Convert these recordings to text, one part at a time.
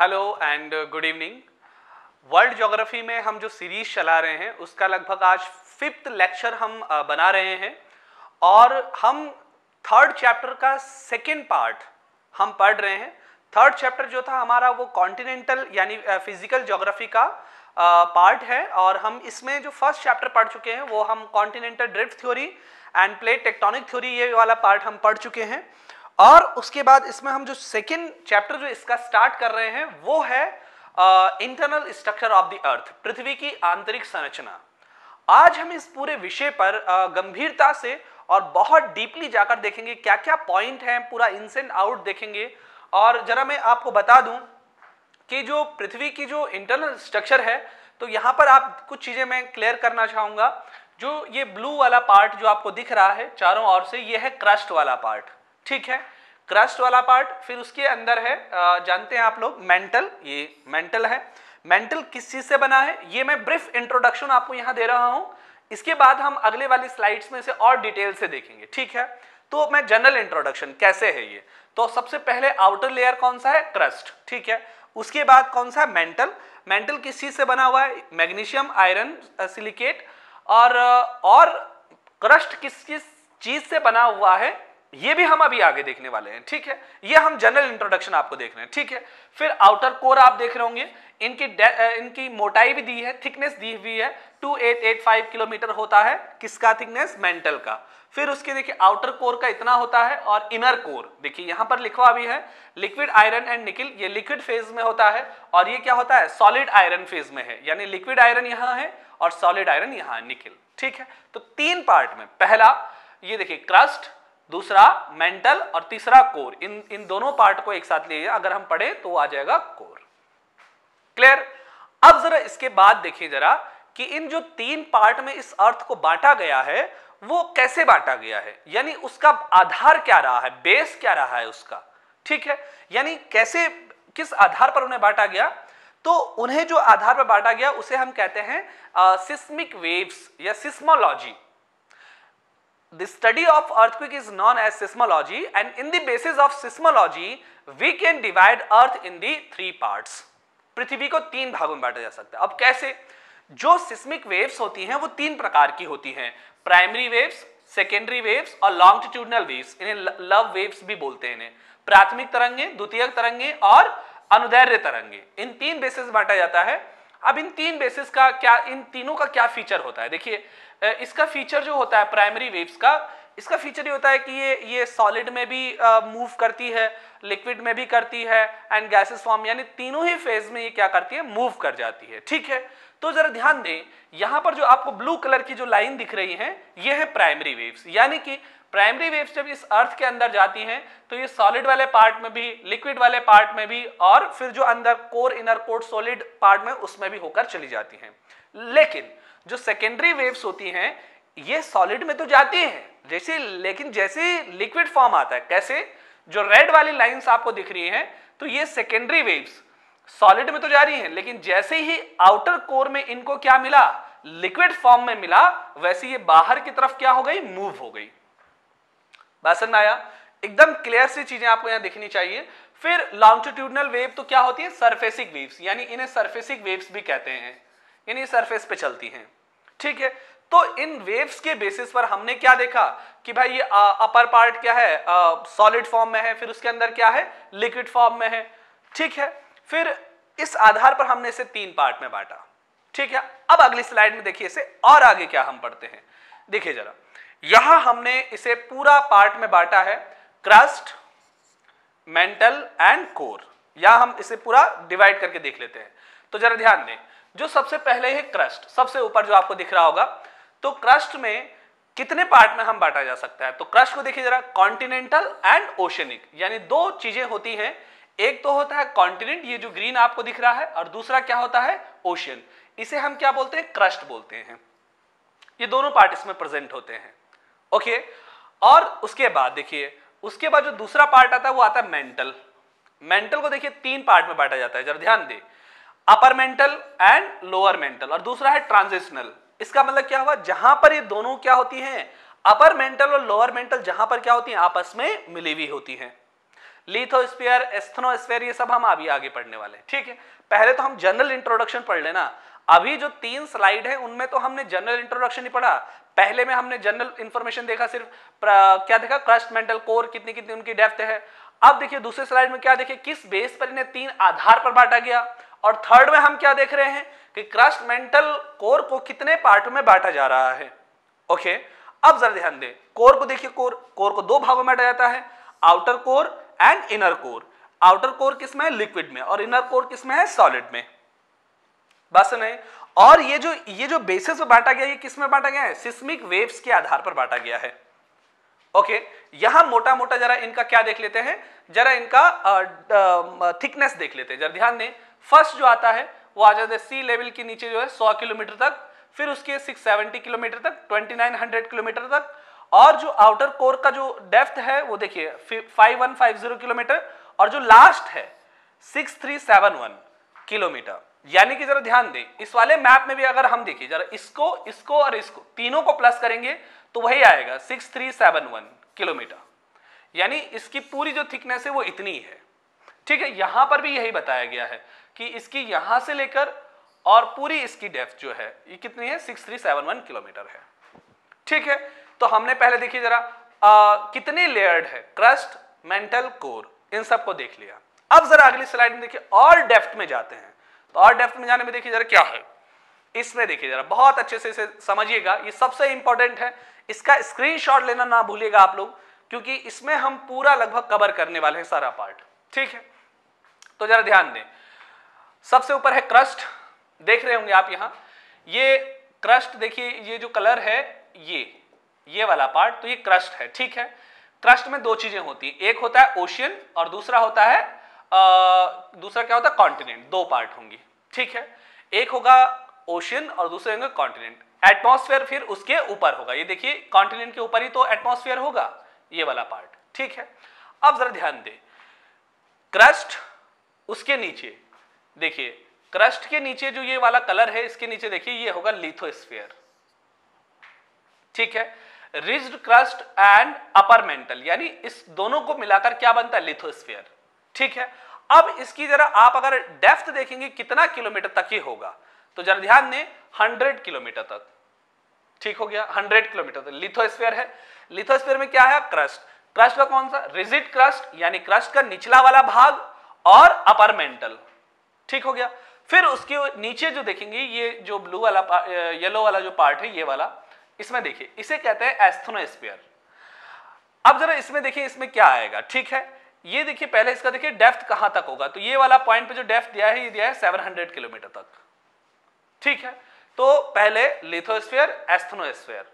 Hello and good evening. World geography में हम जो सीरीज चला रहे हैं उसका लगभग आज 5th लेक्चर हम बना रहे हैं और हम 3rd चैप्टर का 2nd पार्ट हम पढ़ रहे हैं। 3rd चैप्टर जो था हमारा वो कॉन्टिनेंटल यानी फिजिकल ज्योग्राफी का पार्ट है और हम इसमें जो 1st चैप्टर पढ़ चुके हैं वो हम continental drift theory end plate tectonic theory ये वाला पार्ट हम पढ़ चुके हैं। और उसके बाद इसमें हम जो 2nd चैप्टर जो इसका स्टार्ट कर रहे हैं वो है internal structure of the earth, पृथ्वी की आंतरिक संरचना। आज हम इस पूरे विषय पर गंभीरता से और बहुत डीपली जाकर देखेंगे क्या क्या पॉइंट हैं, पूरा इन्स एंड आउट देखेंगे। और जरा मैं आपको बता दूं कि जो पृथ्वी की जो इंटरनल स्ट्रक्चर है तो यहां पर आप कुछ चीजें मैं क्लियर करना चाहूंगा। जो ये ब्लू वाला पार्ट जो आपको दिख रहा है चारों ओर से, ये है क्रस्ट वाला पार्ट, ठीक है, क्रस्ट वाला पार्ट। फिर उसके अंदर है जानते हैं आप लोग मेंटल, ये मेंटल है। मेंटल किस चीज से बना है ये मैं ब्रीफ इंट्रोडक्शन आपको यहां दे रहा हूं, इसके बाद हम अगले वाली स्लाइड्स में से और डिटेल से देखेंगे, ठीक है। तो मैं जनरल इंट्रोडक्शन कैसे है ये, तो सबसे पहले आउटर लेयर कौन सा है, क्रस्ट, ठीक है। उसके बाद कौन सा है मेंटल। मेंटल किस चीज से बना हुआ है, मैग्नीशियम, आयरन, सिलिकेट। और क्रस्ट किस किस चीज से बना हुआ है ये भी हम अभी आगे देखने वाले हैं, ठीक है। ये हम जनरल इंट्रोडक्शन आपको देख रहे हैं, ठीक है। फिर आउटर कोर आप देख रहे होंगे, इनकी मोटाई भी दी है, थिकनेस दी हुई है, 2885 किलोमीटर होता है, किसका थिकनेस, मेंटल का। फिर उसके देखिए आउटर कोर का इतना होता है और इनर कोर देखिए यहां पर लिखा भी है लिक्विड आयरन एंड निकल, ये लिक्विड फेज में होता है और ये क्या होता है, सॉलिड आयरन फेज में है, यानी लिक्विड आयरन यहां है और सॉलिड आयरन यहां है, निकल, ठीक है। तो 3 पार्ट में, पहला ये देखिए क्रस्ट, दूसरा मेंटल और तीसरा कोर, इन दोनों पार्ट को एक साथ लिए अगर हम पढ़े तो आ जाएगा कोर, क्लियर। अब जरा इसके बाद देखिए जरा कि इन जो 3 पार्ट में इस अर्थ को बांटा गया है वो कैसे बांटा गया है, यानी उसका आधार क्या रहा है, बेस क्या रहा है उसका, ठीक है। यानी कैसे, किस आधार पर उन्हें बांटा गया, तो उन्हें जो आधार पर बांटा गया उसे हम कहते हैं सिस्मिक वेव्स या seismology. The study of earthquake is known as seismology and in the basis of seismology we can divide earth in the 3 parts। पृथ्वी को 3 भागों में बांटा जा सकता है। अब कैसे, जो सिस्मिक वेव्स होती हैं वो 3 प्रकार की होती हैं, प्राइमरी वेव्स, सेकेंडरी वेव्स और लॉन्गिट्यूडनल वेव्स, इन्हें लव वेव्स भी बोलते हैं इन्हें। प्राथमिक तरंगे, द्वितीयक तरंगे और अनुदैर्ध्य तरंगे, इन 3 बेसिस बांटा जाता है। अब इन 3 बेसिस का क्या, इन तीनों का क्या फीचर होता है, देखिए इसका फीचर जो होता है प्राइमरी वेव्स का, इसका फीचर ये होता है कि ये सॉलिड में भी मूव करती है, लिक्विड में भी करती है एंड गैसेस फॉर्म, यानी तीनों ही फेज में ये क्या करती है, मूव कर जाती है, ठीक है। तो जरा ध्यान दें यहां पर जो आपको ब्लू कलर की जो लाइन दिख रही है ये है प्राइमरी वेव्स, यानी कि प्राइमरी वेव्स जब इस अर्थ के अंदर जाती हैं तो ये सॉलिड वाले पार्ट में भी, लिक्विड वाले पार्ट में भी और फिर जो अंदर core, inner core, solid part में उसमें भी होकर चली जाती हैं। लेकिन जो सेकेंडरी वेव्स होती हैं ये सॉलिड में तो जाती हैं जैसे, लेकिन जैसे लिक्विड फॉर्म आता है, कैसे, जो रेड वाली लाइंस आपको दिख रही हैं तो ये सेकेंडरी वेव्स सॉलिड में तो जा रही हैं, लेकिन जैसे ही आउटर कोर में इनको क्या मिला, लिक्विड फॉर्म में मिला, वैसे ये बाहर की तरफ क्या हो गई, मूव हो गई। बात समझ में आया, एकदम क्लियर सी चीजें आपको यहां दिखनी चाहिए। फिर लॉन्गिट्यूडनल वेव तो क्या होती है, सरफेसिक वेव्स, यानी इन्हें सरफेसिक वेव्स भी कहते हैं, यानी सरफेस पे चलती हैं, ठीक है। तो इन वेव्स के बेसिस पर हमने क्या देखा कि भाई ये अपर पार्ट क्या है, सॉलिड फॉर्म में है, फिर उसके अंदर क्या है, लिक्विड फॉर्म में है, ठीक है। फिर इस आधार पर हमने इसे 3 पार्ट में बांटा, ठीक है। अब अगली स्लाइड में देखिए इसे और आगे क्या हम पढ़ते हैं, देखिए जरा यहां हमने इसे पूरा पार्ट में बांटा है, क्रस्ट, मेंटल एंड कोर, या हम इसे पूरा डिवाइड करके देख लेते हैं। तो जरा ध्यान दें, जो सबसे पहले है क्रस्ट, सबसे ऊपर जो आपको दिख रहा होगा, तो क्रस्ट में कितने पार्ट में हम बांटा जा सकता है, तो क्रस्ट को देखिए जरा, कॉन्टिनेंटल एंड ओशनिक, यानी 2 चीजें होती हैं, एक तो होता है कॉन्टिनेंट, ये जो ग्रीन आपको दिख रहा है, और दूसरा क्या होता है, ओशियन, इसे हम क्या बोलते हैं, क्रस्ट बोलते हैं। ये दोनों पार्ट इसमें प्रेजेंट होते हैं, ओके। और उसके बाद देखिए, उसके बाद जो दूसरा पार्ट आता है वो आता है मेंटल। मेंटल को देखिए 3 पार्ट में बांटा जाता है, जरा ध्यान दे, upper mantle and lower mantle, और दूसरा है ट्रांजिशनल। इसका मतलब क्या हुआ, जहां पर ये दोनों क्या होती हैं, अपर मेंटल और लोअर मेंटल जहां पर क्या होती हैं, आपस में मिली हुई होती हैं। लिथोस्फीयर, एस्थेनोस्फीयर, ये सब हम अभी आगे पढ़ने वाले हैं, ठीक है। पहले तो हम जनरल इंट्रोडक्शन पढ़ लेना। अभी जो 3 स्लाइड है उनमें तो हमने जनरल इंट्रोडक्शन ही पढ़ा। पहले में हमने जनरल इंफॉर्मेशन देखा, सिर्फ क्या देखा, क्रस्ट, मेंटल, कोर, कितनी कितनी उनकी डेप्थ है। अब देखिए दूसरे स्लाइड में क्या देखिए, किस बेस पर इन्हें 3 आधार पर बांटा गया। और थर्ड में हम क्या देख रहे हैं कि क्रस्ट, मेंटल, कोर को कितने पार्टों में बांटा जा रहा है। ओके, अब जरा ध्यान दें, कोर को देखिए, कोर को 2 भागों में बांटा जाता है, outer core and inner core. Outer core किसमें है, लिक्विड में, और इनर कोर किसमें है, सॉलिड में। बस नहीं, और ये जो बेसिस में बांटा गया, ये किसमें बांटा गया है, सिस्मिक वेव्स के आधार पर बांटा गया है। ओके, यहां मोटा मोटा जरा इनका क्या देख लेते हैं, जरा इनका थिकनेस देख लेते हैं। जरा ध्यान दें, फर्स्ट जो आता है वो आ जाता है सी लेवल के नीचे जो है 100 किलोमीटर तक, फिर उसके 670 किलोमीटर तक, 2900 किलोमीटर तक, और जो आउटर कोर का जो डेप्थ है वो देखिए 5150 किलोमीटर, और जो लास्ट है 6371 किलोमीटर। यानी कि जरा ध्यान दें, इस वाले मैप में भी अगर हम देखिए जरा, इसको और इसको तीनों को प्लस करेंगे तो वही आएगा 6371 किलोमीटर। यानी इसकी पूरी जो थिकनेस है वो इतनी है, ठीक है। यहां पर भी यही बताया गया है कि इसकी यहां से लेकर और पूरी इसकी डेप्थ जो है ये कितनी है, 6371 किलोमीटर है, ठीक है। तो हमने पहले देखिए जरा कितने लेयर्ड है, क्रस्ट, मेंटल, कोर, इन सबको देख लिया। अब जरा अगली स्लाइड में देखिए और डेप्थ में जाते हैं। तो और डेप्थ में जाने में देखिए जरा क्या है, इसमें देखिए जरा बहुत अच्छे से इसे समझिएगा, ये सबसे इंपॉर्टेंट है। इसका स्क्रीनशॉट लेना ना भूलिएगा आप लोग, क्योंकि इसमें हम पूरा लगभग कवर करने वाले हैं सारा पार्ट, ठीक है। तो जरा ध्यान दें, सबसे ऊपर है क्रस्ट, देख रहे होंगे आप यहां, ये क्रस्ट देखिए, ये जो कलर है ये वाला पार्ट, तो ये क्रस्ट है, ठीक है। क्रस्ट में 2 चीजें होती हैं, एक होता है ओशियन और दूसरा होता है दूसरा क्या होता है, कॉन्टिनेंट। 2 पार्ट होंगी, ठीक है। एक होगा ओशियन और दूसरे होंगे कॉन्टिनेंट। एटमॉस्फेयर फिर उसके ऊपर होगा, ये देखिए कॉन्टिनेंट के ऊपर ही तो एटमॉस्फेयर होगा, ये वाला पार्ट, ठीक है। अब जरा ध्यान दें, क्रस्ट, उसके नीचे देखिए, क्रस्ट के नीचे जो ये वाला कलर है, इसके नीचे देखिए ये होगा लिथोस्फीयर, ठीक है। Rigid crust and upper mantle, यानी इस दोनों को मिलाकर क्या बनता है, लिथोस्फीयर, ठीक है। अब इसकी जरा आप अगर डेप्थ देखेंगे कितना किलोमीटर तक ही होगा, तो जरा ध्यान दें 100 किलोमीटर तक, ठीक हो गया, 100 किलोमीटर तक लिथोस्फीयर है। लिथोस्फीयर में क्या है, क्रस्ट, क्रस्ट का कौन सा, रिजिड क्रस्ट, यानी क्रस्ट का निचला वाला भाग, और अपर मेंटल, ठीक हो गया। फिर उसके नीचे जो देखेंगे, ये जो ब्लू वाला येलो वाला जो पार्ट है, ये वाला, इसमें देखिए इसे कहते हैं एस्थेनोस्फीयर। अब जरा इसमें देखिए इसमें क्या आएगा, ठीक है। ये देखिए पहले इसका देखिए डेप्थ कहां तक होगा, तो ये वाला पॉइंट पे जो डेप्थ दिया है, ये दिया है 700 किलोमीटर तक, ठीक है। तो पहले लिथोस्फीयर, एस्थेनोस्फीयर,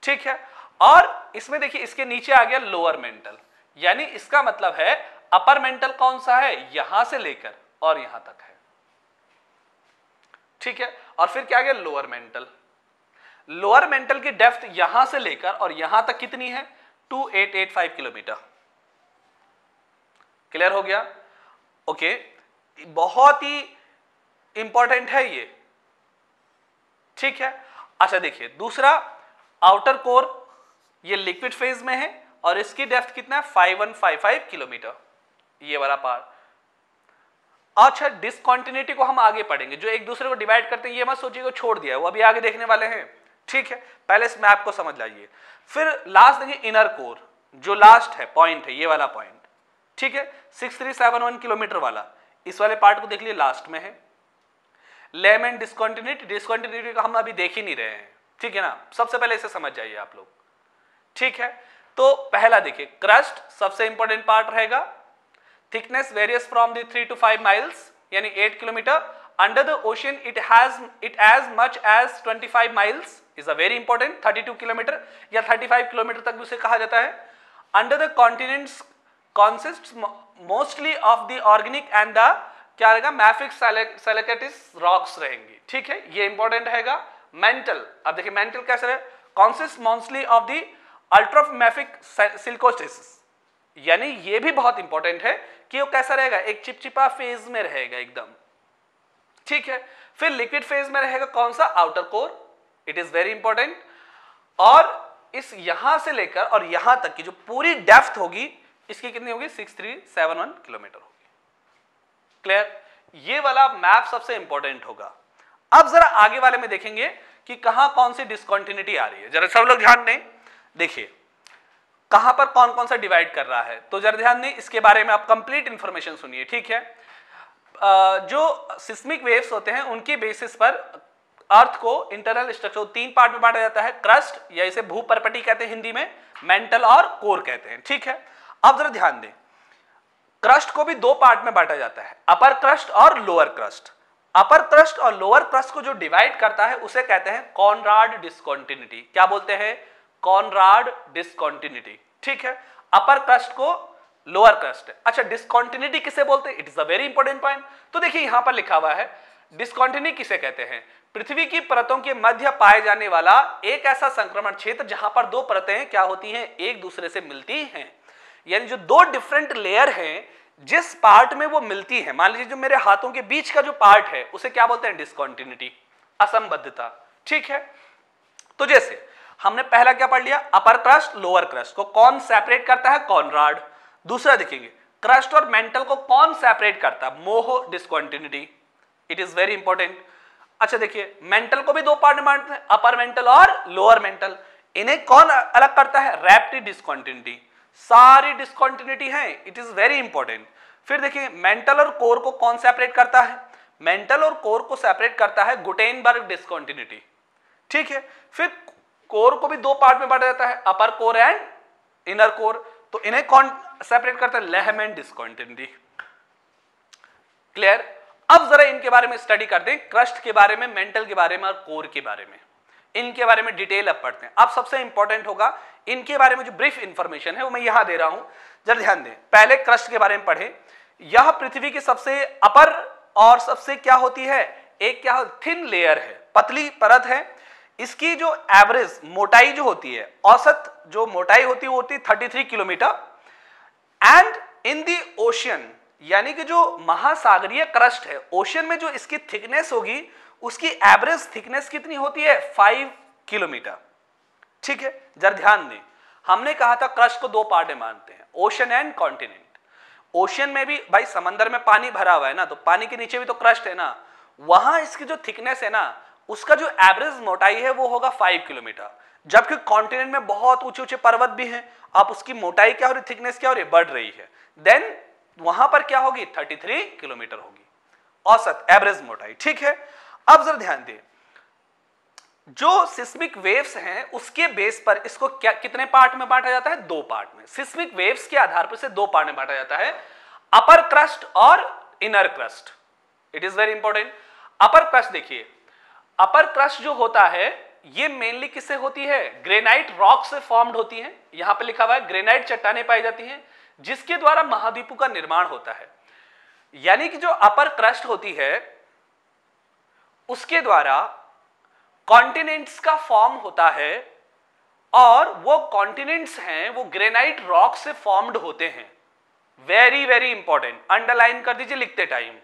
ठीक है। और इसमें देखिए इसके नीचे आ गया लोअर मेंटल, यानी इसका मतलब है अपर मेंटल कौन सा है, यहां से लेकर और यहां तक है, ठीक है। और फिर क्या आ गया, लोअर मेंटल। लोअर मेंटल की डेप्थ यहां से लेकर और यहां तक कितनी है, 2885 किलोमीटर। क्लियर हो गया, ओके। बहुत ही इंपॉर्टेंट है ये, ठीक है। अच्छा देखिए दूसरा, आउटर कोर, ये लिक्विड फेज में है और इसकी डेप्थ कितना है, 5155 किलोमीटर, ये वाला पार्ट। अच्छा, डिसकंटिन्यूटी को हम आगे पढ़ेंगे, जो एक दूसरे को डिवाइड करते हैं, ये मत सोचिए छोड़ दिया है, वो अभी आगे देखने वाले हैं, ठीक है। पहले इस मैप को समझ लाइए। फिर लास्ट देखिए इनर कोर, जो लास्ट है पॉइंट है, ये वाला पॉइंट, ठीक है, 6371 किलोमीटर वाला, इस वाले पार्ट को देख लिए, लास्ट में है। लेम एंड डिसकंटिन्यूटी, डिसकंटिन्यूटी का हम अभी देख ही नहीं रहे हैं, ठीक है ना, सबसे पहले इसे समझ जाइए आप लोग, ठीक है। तो पहला देखिए क्रस्ट सबसे इंपॉर्टेंट पार्ट रहेगा, thickness varies from the 3 to 5 miles, यानी 8 kilometre. Under the ocean it as much as 25 miles, is a very important, 32 kilometre या 35 किलोमीटर तक भी उसे कहा जाता है। Under the continents consists mostly of the organic and the क्या रहेगा, मैफिक सिलिकेटस रॉक्स रहेंगी, ठीक है, ये इंपॉर्टेंट रहेगा। मेंटल, अब देखिए मेंटल कैसे रहे, consists mostly of the ultramafic silicosis, यानी ये भी बहुत इंपॉर्टेंट है कि वो कैसा रहेगा, एक चिपचिपा फेज में रहेगा एकदम, ठीक है। फिर लिक्विड फेज में रहेगा कौन सा, outer core, it is very important. और इस यहां से लेकर और यहां तक की जो पूरी डेप्थ होगी, इसकी कितनी होगी 6371 किलोमीटर होगी। क्लियर? ये वाला मैप सबसे इंपॉर्टेंट होगा। अब जरा आगे वाले में देखेंगे कि कहां कौन सी डिसकंटिन्यूटी आ रही है। जरा सब लोग ध्यान दें, देखिए कहां पर कौन कौन सा डिवाइड कर रहा है, तो जरा ध्यान दें, इसके बारे में आप कंप्लीट इंफॉर्मेशन सुनिए, ठीक है। जो सिस्मिक वेव्स होते हैं उनके बेसिस पर अर्थ को इंटरनल स्ट्रक्चर 3 पार्ट में बांटा जाता है, क्रस्ट या इसे भूपर्पटी कहते हैं हिंदी में, मेंटल और कोर कहते हैं, ठीक है। अब जरा ध्यान दें, क्रस्ट को भी 2 पार्ट में बांटा जाता है, अपर क्रस्ट और लोअर क्रस्ट। अपर क्रस्ट और लोअर क्रस्ट को जो डिवाइड करता है उसे कहते हैं कॉनराड डिसकंटिन्यूटी। क्या बोलते हैं? कॉनराड डिसकंटिन्यूटी, ठीक है। अपर क्रस्ट को लोअर क्रस्ट है। अच्छा, डिसकंटिन्यूटी किसे बोलते हैं? It is a very important point. तो देखिए यहां पर लिखा हुआ है डिसकंटिन्यूटी किसे कहते हैं? पृथ्वी की परतों के मध्य पाए जाने वाला एक ऐसा संक्रमण क्षेत्र जहां पर 2 परतें क्या होती हैं, एक दूसरे से मिलती हैं। यानी जो 2 डिफरेंट लेयर हैं, जिस पार्ट में वो मिलती है, मान लीजिए जो मेरे हाथों के बीच का जो पार्ट है उसे क्या बोलते हैं? डिसकंटिन्यूटी, असंबद्धता, ठीक है। तो जैसे हमने पहला क्या पढ़ लिया, अपर क्रस्ट लोअर क्रस्ट को कौन सेपरेट करता है? कॉनराड। दूसरा देखेंगे क्रस्ट और मेंटल को कौन सेपरेट करता है? मोह discontinuity. It is very important. अच्छा देखिए, मेंटल को भी 2 पार्ट में बांटते हैं, अपर मेंटल और लोअर मेंटल। इन्हें कौन अलग करता है? रैप्टी डिसकंटिन्यूटी। सारी डिसकंटिन्यूटी है, इट इज वेरी इंपॉर्टेंट। फिर देखिए मेंटल और कोर को कौन सेपरेट करता है? मेंटल और कोर को सेपरेट करता है गुटेनबर्ग डिसकंटिन्यूटी, ठीक है। फिर कोर को भी 2 पार्ट में बांटा जाता है, अपर कोर एंड इनर कोर। तो इन्हें कौन सेपरेट करता है? Lehman discontinuity. क्लियर? अब जरा इनके बारे में स्टडी कर दें, क्रस्ट के बारे में, मेंटल के बारे में और कोर के बारे में। इनके बारे में डिटेल अब पढ़ते हैं। अब सबसे इंपॉर्टेंट होगा इनके बारे में जो ब्रीफ इंफॉर्मेशन है वो मैं यहां दे रहा हूं, जरा ध्यान दें। पहले क्रस्ट के बारे में पढ़ें। यह पृथ्वी की सबसे अपर और सबसे क्या होती है, एक क्या थिन लेयर है, पतली परत है। इसकी जो एवरेज मोटाई जो होती है, औसत जो मोटाई होती है वो होती है 33 kilometre. And in the ocean, यानी कि जो महासागरीय क्रस्ट है, ओशियन में जो इसकी थिकनेस होगी उसकी एवरेज थिकनेस कितनी होती है? 5 किलोमीटर, ठीक है। जरा ध्यान दें, हमने कहा था क्रस्ट को 2 पार्ट में बांटते हैं, ओशन एंड कॉन्टिनेंट। ओशन में भी भाई समंदर में पानी भरा हुआ है ना, तो पानी के नीचे भी तो क्रस्ट है ना, वहां इसकी जो थिकनेस है ना, उसका जो एवरेज मोटाई है वो होगा 5 किलोमीटर। जबकि कॉन्टिनेंट में बहुत ऊंचे ऊंचे पर्वत भी हैं, अब उसकी मोटाई क्या हो रही, थिकनेस क्या हो रही, बढ़ रही है। देन वहां पर क्या होगी? 33 किलोमीटर होगी औसत एवरेज मोटाई, ठीक है। अब जरा ध्यान दें, जो सिस्मिक वेव्स हैं उसके बेस पर इसको क्या कितने पार्ट में बांटा जाता है? 2 पार्ट में। सिस्मिक वेव्स के आधार पर से 2 पार्ट में बांटा जाता है, अपर क्रस्ट और inner crust. It is very important. Upper crust देखिए, अपर क्रस्ट जो होता है ये मेनली किससे होती है? ग्रेनाइट रॉक से फॉर्म्ड होती है। यहां पर लिखा हुआ है ग्रेनाइट चट्टानें पाई जाती हैं जिसके द्वारा महाद्वीपों का निर्माण होता है। यानी कि जो अपर क्रस्ट होती है उसके द्वारा कॉन्टिनेंट्स का फॉर्म होता है, और वो कॉन्टिनेंट्स हैं वो ग्रेनाइट रॉक से फॉर्म्ड होते हैं। वेरी वेरी इंपॉर्टेंट, अंडरलाइन कर दीजिए लिखते time,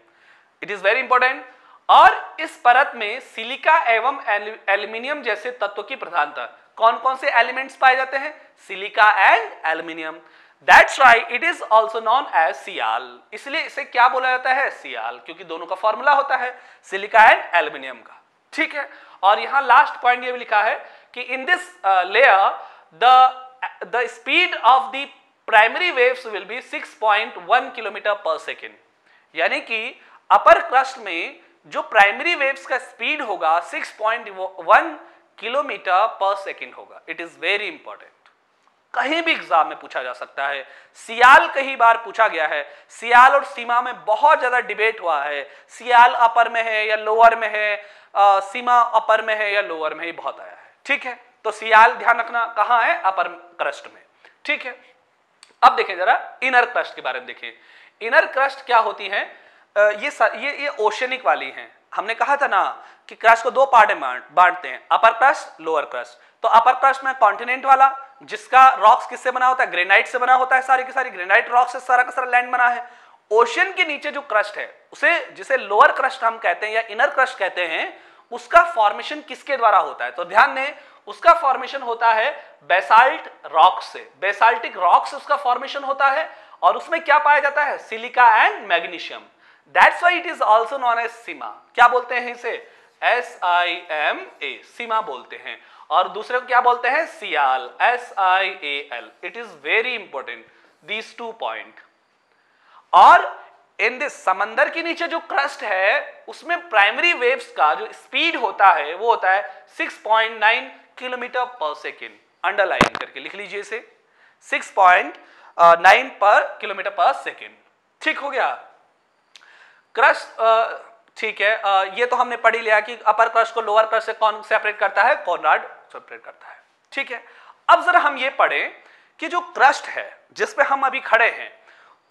it is very important. और इस परत में सिलिका एवं एल्यूमिनियम जैसे तत्वों की प्रधानता। कौन कौन से एलिमेंट्स पाए जाते हैं? Silica and aluminium. That's right, it is also known as sial. इसलिए इसे क्या बोला जाता है? सियाल, क्योंकि दोनों का फॉर्मूला होता है सिलिका एंड एल्यूमिनियम का, ठीक है। और यहां लास्ट पॉइंट ये भी लिखा है कि in this layer the speed of the primary waves will be 6.1 kilometre पर सेकेंड। यानी कि अपर क्रस्ट में जो प्राइमरी वेव्स का स्पीड होगा 6.1 किलोमीटर पर सेकेंड होगा। इट इज वेरी इंपॉर्टेंट, कहीं भी एग्जाम में पूछा जा सकता है। सियाल कई बार पूछा गया है, सियाल और सीमा में बहुत ज्यादा डिबेट हुआ है, सियाल अपर में है या लोअर में है, सीमा अपर में है या लोअर में, ही बहुत आया है, ठीक है। तो सियाल ध्यान रखना कहां है? अपर क्रस्ट में, ठीक है। अब देखें जरा इनर क्रस्ट के बारे में देखें। इनर क्रस्ट क्या होती है? ये ओशनिक वाली हैं। हमने कहा था ना कि क्रस्ट को 2 पार्ट में बांटते हैं, अपर क्रस्ट लोअर क्रस्ट। तो अपर क्रस्ट में कॉन्टिनेंट वाला, जिसका रॉक्स किससे बना होता है? ग्रेनाइट से बना होता है, सारी की सारी ग्रेनाइट रॉक से सारा का सारा लैंड बना है। ओशन के नीचे जो क्रस्ट है उसे जिसे लोअर क्रस्ट हम कहते हैं या इनर क्रस्ट कहते हैं, उसका फॉर्मेशन किसके द्वारा होता है? तो ध्यान दें, उसका फॉर्मेशन होता है बेसाल्ट रॉक से, बेसाल्टिक रॉक से उसका फॉर्मेशन होता है और उसमें क्या पाया जाता है, silica and magnesium. That's why it is also known as sima. क्या बोलते हैं इसे, SIMA, सीमा बोलते हैं। और दूसरे को क्या बोलते हैं, सियाल, SIAL। It is very important these 2 point. और इन दिस समंदर के नीचे जो क्रस्ट है उसमें प्राइमरी वेव्स का जो स्पीड होता है वो होता है 6.9 किलोमीटर पर सेकेंड। अंडरलाइन करके लिख लीजिए इसे, 6.9 पर किलोमीटर पर सेकेंड। ठीक हो गया। क्रस्ट ठीक है, ये तो हमने पढ़ ही लिया कि अपर क्रस्ट को लोअर क्रस्ट से कौन सेपरेट करता है, कॉनराड सेपरेट करता है। ठीक है, अब जरा हम ये पढ़ें कि जो क्रस्ट है जिस पे हम अभी खड़े हैं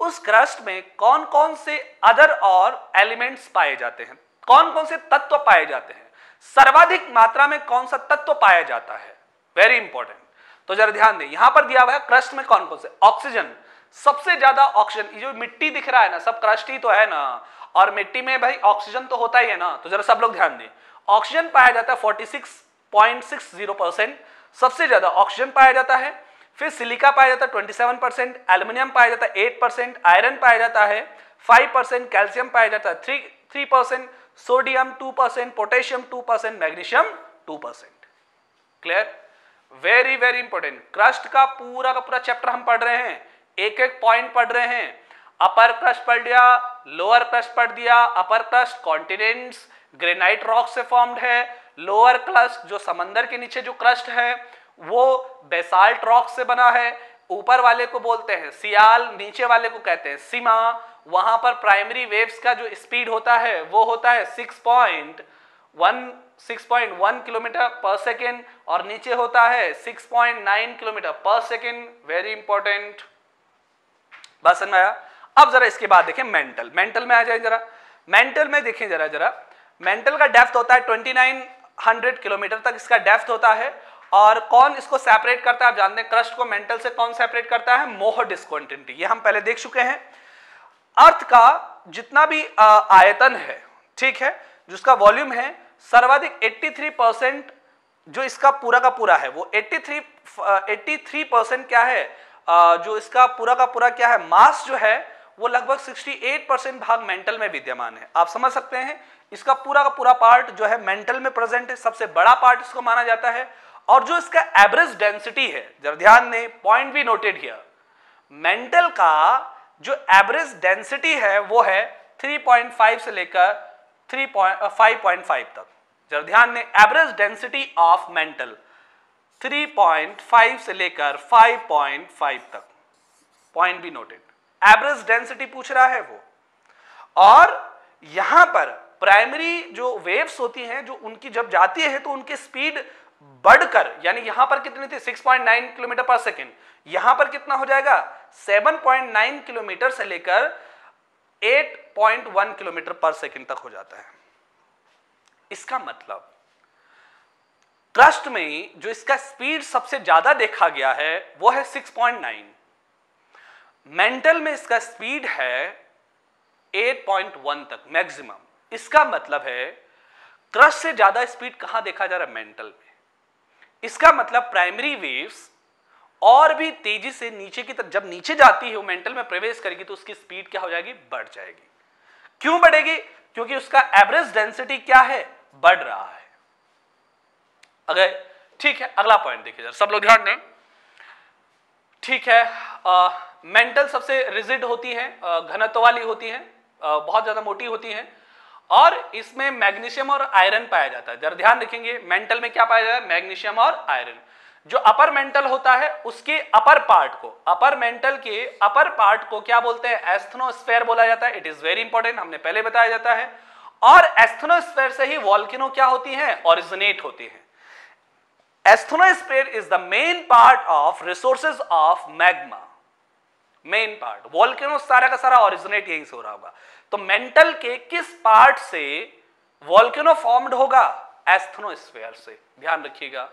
उस क्रस्ट में कौन कौन से अदर और एलिमेंट्स पाए जाते हैं, कौन कौन से तत्व पाए जाते हैं, सर्वाधिक मात्रा में कौन सा तत्व पाया जाता है, वेरी इंपॉर्टेंट। तो जरा ध्यान दें, यहां पर दिया हुआ है क्रस्ट में कौन कौन से, ऑक्सीजन, सबसे ज्यादा ऑक्सीजन। ये जो मिट्टी दिख रहा है ना, सब क्रस्ट ही तो है ना, और मिट्टी में भाई ऑक्सीजन तो होता ही है ना। तो जरा सब लोग ध्यान दें, ऑक्सीजन पाया जाता है 46.60%, सबसे ज्यादा ऑक्सीजन पाया जाता है। फिर सिलिका पाया जाता है 27%, एल्युमिनियम पाया जाता है 8%, आयरन पाया जाता है 5%, कैल्शियम पाया जाता है 3%, sodium 2%, potassium 2%, magnesium 2%। Clear, very very important. Crust का पूरा चैप्टर हम पढ़ रहे हैं, एक एक पॉइंट पढ़ रहे हैं। अपर क्रस्ट पढ़ दिया, लोअर क्रस्ट पढ़ दिया। अपर क्रस्ट कॉन्टिनेंट्स ग्रेनाइट रॉक से फॉर्म्ड है, लोअर क्रस्ट जो समंदर के नीचे जो क्रस्ट है वो बेसाल्ट रॉक से बना है। ऊपर वाले को बोलते हैं सियाल, नीचे वाले को कहते हैं सीमा। वहां पर प्राइमरी वेव्स का जो स्पीड होता है वो होता है 6.1 किलोमीटर पर सेकेंड और नीचे होता है 6.9 किलोमीटर पर सेकेंड। वेरी इंपॉर्टेंट, बात समझ में आया। अब जरा इसके बाद देखें मेंटल, मेंटल में आ जाए जरा। मेंटल में देखें जरा मेंटल का डेप्थ होता है 2900 किलोमीटर तक इसका डेप्थ होता है। और कौन इसको सेपरेट करता है, आप जानते हैं क्रस्ट को मेंटल से कौन सेपरेट करता है, मोह डिस्कंटिन्यूटी। ये हम पहले देख चुके हैं। अर्थ का जितना भी आयतन है, ठीक है, जिसका वॉल्यूम है, सर्वाधिक 83% जो इसका पूरा का पूरा है वो 83% क्या है, जो इसका पूरा का पूरा क्या है, मास जो है वो लगभग 68% भाग मेंटल में विद्यमान है। आप समझ सकते हैं इसका पूरा का पूरा पार्ट जो है मेंटल में प्रेजेंट है, सबसे बड़ा पार्ट इसको माना जाता है। और जो इसका एवरेज डेंसिटी है, जरा ध्यान दें, पॉइंट भी नोटेड हियर, मेंटल का जो एवरेज डेंसिटी है वो है 3.5 से लेकर 5.5 तक। जरा ध्यान दें, एवरेज डेंसिटी ऑफ मेंटल 3.5 से लेकर 5.5 तक, पॉइंट भी नोटेड, एवरेज डेंसिटी पूछ रहा है वो। और यहां पर प्राइमरी जो वेव्स होती हैं जो उनकी जब जाती है तो उनकी स्पीड बढ़कर, यानी यहां पर कितनी थी 6.9 किलोमीटर पर सेकेंड, यहां पर कितना हो जाएगा 7.9 किलोमीटर से लेकर 8.1 किलोमीटर पर सेकेंड तक हो जाता है। इसका मतलब क्रस्ट में जो इसका स्पीड सबसे ज्यादा देखा गया है वो है 6.9, मेंटल में इसका स्पीड है 8.1 तक मैक्सिमम। इसका मतलब है क्रस्ट से ज्यादा स्पीड कहां देखा जा रहा है, मेंटल में। इसका मतलब प्राइमरी वेव्स और भी तेजी से नीचे की तरफ जब नीचे जाती है, वो मेंटल में प्रवेश करेगी तो उसकी स्पीड क्या हो जाएगी, बढ़ जाएगी। क्यों बढ़ेगी, क्योंकि उसका एवरेज डेंसिटी क्या है, बढ़ रहा है। अगर ठीक है, अगला पॉइंट देखिए जरा, सब लोग ध्यान दें। ठीक है, मेंटल सबसे रिजिड होती है, घनत्व वाली होती है, बहुत ज्यादा मोटी होती है और इसमें मैग्नीशियम और आयरन पाया जाता है। जरा ध्यान रखेंगे, मेंटल में क्या पाया जाता है, मैग्नीशियम और आयरन। जो अपर मेंटल होता है उसके अपर पार्ट को, अपर मेंटल के अपर पार्ट को क्या बोलते हैं, एस्थनोस्फेयर बोला जाता है। इट इज वेरी इंपॉर्टेंट, हमने पहले बताया जाता है। और एस्थनोस्फेयर से ही वॉल्केनो क्या होती हैं, ओरिजिनेट होती हैं। Asthenosphere is the main part of resources of magma, main part. Volcano सारा का सारा ओरिजिनेट यहीं से हो रहा होगा। तो मेंटल के किस पार्ट से वॉल्केनो फॉर्म्ड होगा, एस्थनोस्फेयर से, ध्यान रखिएगा।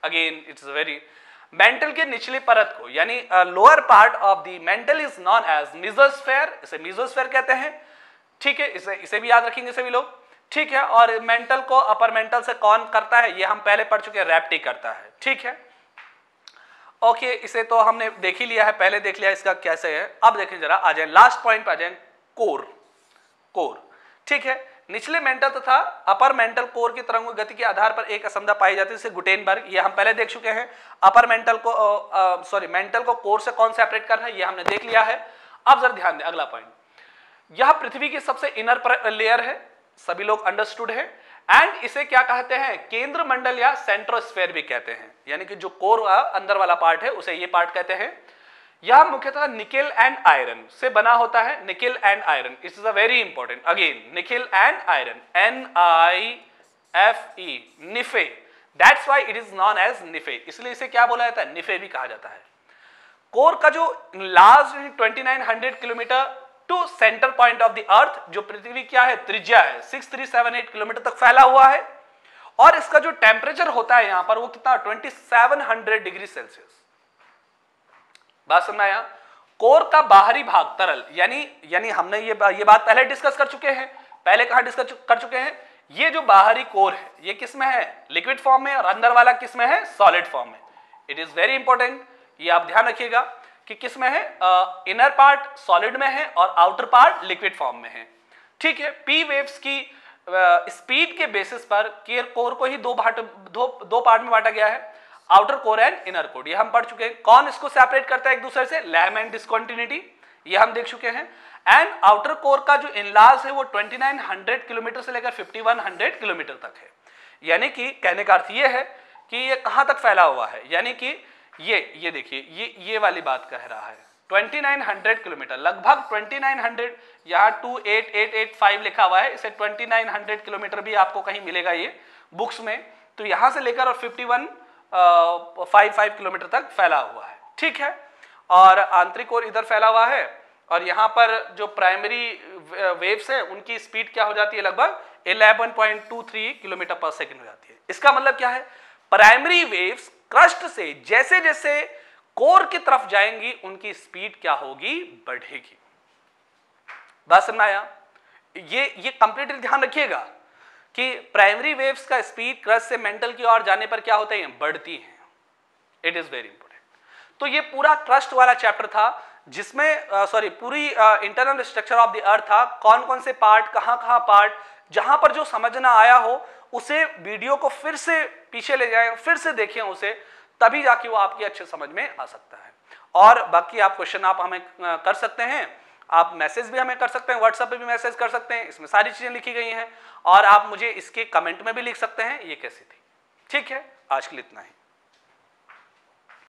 अगेन इट्स वेरी, मेंटल के निचली परत को यानी lower part of the mantle is known as mesosphere, इसे मेसोस्फेयर कहते हैं। ठीक है, इसे भी याद रखेंगे सभी लोग। ठीक है। और मेंटल को अपर मेंटल से कौन करता है, ये हम पहले पढ़ चुके हैं, रेप्टी करता है। ठीक है, ओके, इसे तो हमने देख ही लिया है, पहले देख लिया इसका कैसे है। अब देखें जरा, आ जाए लास्ट पॉइंट पे आ जाए, कोर। कोर, ठीक है, निचले मेंटल तथा अपर मेंटल कोर की तरंगों की गति के आधार पर एक असमता पाई जाती है, जैसे गुटेनबर्ग, ये हम पहले देख चुके हैं। अपर मेंटल को मेंटल को कोर से कौन सेपरेट करना है, ये हमने देख लिया है। अब जरा ध्यान दें, अगला पॉइंट, यह पृथ्वी की सबसे इनर लेयर है, सभी लोग अंडरस्टूड है। एंड इसे क्या कहते हैं, केंद्र मंडल या सेंट्रोस्फेयर भी कहते हैं, यानी कि जो कोर अंदर वाला पार्ट है उसे ये पार्ट कहते हैं। यह मुख्यतः निकेल एंड आयरन से बना होता है, nickel and iron, it is a very important, again nickel and iron, NiFe, nife, that's why it is known as nife, इसलिए इसे क्या बोला जाता है, निफे भी कहा जाता है। कोर का जो large 2900 kilometre to centre point of the earth, जो पृथ्वी क्या है, त्रिज्या है, 6378 किलोमीटर तक फैला हुआ है। और इसका जो टेम्परेचर होता है यहां पर वो कितना, 2700 डिग्री सेल्सियस। बात समझ में आया। कोर का बाहरी भाग तरल, यानी हमने ये बात पहले डिस्कस कर चुके हैं, पहले कहां डिस्कस कर चुके हैं, ये जो बाहरी कोर है ये किस में है, लिक्विड फॉर्म में, और अंदर वाला किस में है, सॉलिड फॉर्म में। इट इज वेरी इंपॉर्टेंट, ये आप ध्यान रखिएगा कि किस में है, इनर पार्ट सॉलिड में है और आउटर पार्ट लिक्विड फॉर्म में है। ठीक है, पी वेव्स की स्पीड के बेसिस पर कोर को ही दो पार्ट में बांटा गया है, outer core and inner core, ये हम पढ़ चुके हैं। कौन इसको सेपरेट करता है एक दूसरे से, लैम डिस्कंटिन्यूटी, ये हम देख चुके हैं। एंड आउटर कोर का जो इनलार्ज है वो 2900 किलोमीटर से लेकर 5100 किलोमीटर तक है, यानी कि कहने का अर्थ ये है कि ये कहां तक फैला हुआ है, यानी कि ये देखिए, ये वाली बात कह रहा है 2900 किलोमीटर, लगभग 2900, यहाँ 28885 लिखा हुआ है, इसे 2900 किलोमीटर भी आपको कहीं मिलेगा ये बुक्स में, तो यहां से लेकर और 5155 किलोमीटर तक फैला हुआ है। ठीक है, और आंतरिक कोर इधर फैला हुआ है, और यहां पर जो प्राइमरी वेव्स है उनकी स्पीड क्या हो जाती है, लगभग 11.23 किलोमीटर पर सेकेंड हो जाती है। इसका मतलब क्या है, प्राइमरी वेव्स क्रस्ट से जैसे जैसे कोर की तरफ जाएंगी उनकी स्पीड क्या होगी, बढ़ेगी। बात समझ आया। ये कंप्लीटली ध्यान रखिएगा कि प्राइमरी वेव्स का स्पीड क्रस्ट से मेंटल की ओर जाने पर क्या होता है, बढ़ती है। It is very important. तो ये पूरा क्रस्ट वाला चैप्टर था, जिसमें पूरी इंटरनल स्ट्रक्चर ऑफ द अर्थ था, कौन कौन से पार्ट, कहां पार्ट, जहां पर जो समझना आया हो उसे वीडियो को फिर से पीछे ले जाएं, फिर से देखें उसे, तभी जाके वो आपकी अच्छे समझ में आ सकता है। और बाकी आप क्वेश्चन आप हमें कर सकते हैं, आप मैसेज भी हमें कर सकते हैं, व्हाट्सएप पे भी मैसेज कर सकते हैं, इसमें सारी चीजें लिखी गई हैं, और आप मुझे इसके कमेंट में भी लिख सकते हैं ये कैसी थी। ठीक है, आज के लिए इतना ही।